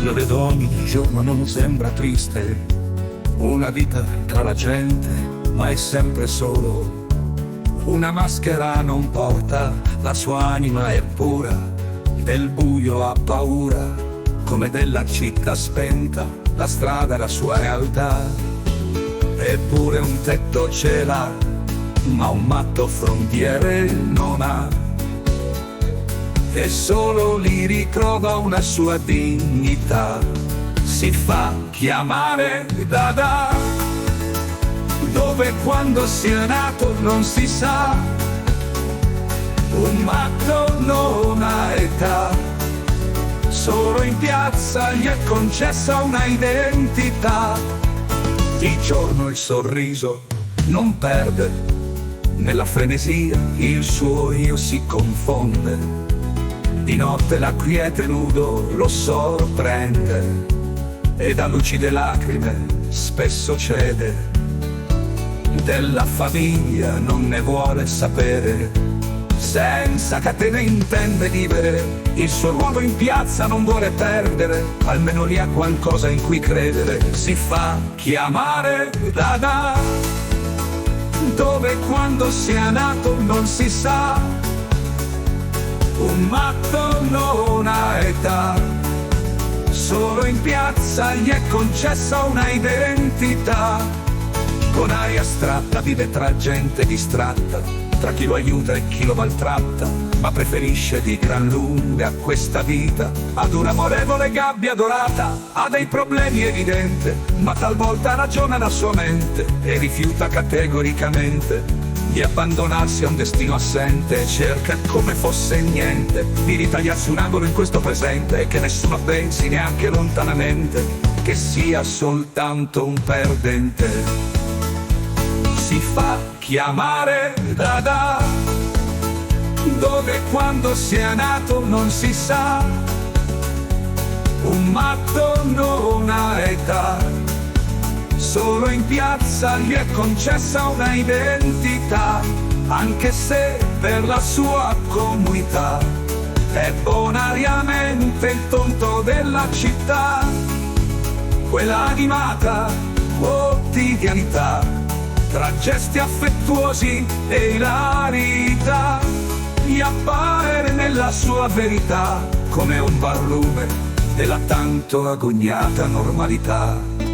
Io vedo ogni giorno non sembra triste, una vita tra la gente, ma è sempre solo. Una maschera non porta, la sua anima è pura, del buio ha paura, come della città spenta, la strada è la sua realtà. Eppure un tetto ce l'ha, ma un matto frontiere non ha. E solo lì ritrova una sua dignità. Si fa chiamare Dada, dove quando sia nato non si sa. Un matto non ha età, solo in piazza gli è concessa una identità. Di giorno il sorriso non perde, nella frenesia il suo io si confonde. Di notte la quiete nudo lo sorprende, e da lucide lacrime spesso cede. Della famiglia non ne vuole sapere, senza catene intende vivere. Il suo ruolo in piazza non vuole perdere, almeno lì ha qualcosa in cui credere. Si fa chiamare Dada, dove quando sia nato non si sa. Un matto non ha età, solo in piazza gli è concessa una identità. Con aria astratta vive tra gente distratta, tra chi lo aiuta e chi lo maltratta, ma preferisce di gran lunga questa vita ad un'amorevole gabbia dorata. Ha dei problemi evidenti, ma talvolta ragiona la sua mente e rifiuta categoricamente di abbandonarsi a un destino assente. Cerca come fosse niente di ritagliarsi un angolo in questo presente, e che nessuno pensi neanche lontanamente che sia soltanto un perdente. Si fa chiamare Dada, dove quando sia nato non si sa. Un matto non ha età, solo in piazza gli è concessa una identità. Anche se per la sua comunità è bonariamente il tonto della città, quella animata quotidianità, tra gesti affettuosi e ilarità, gli appare nella sua verità come un barlume della tanto agognata normalità.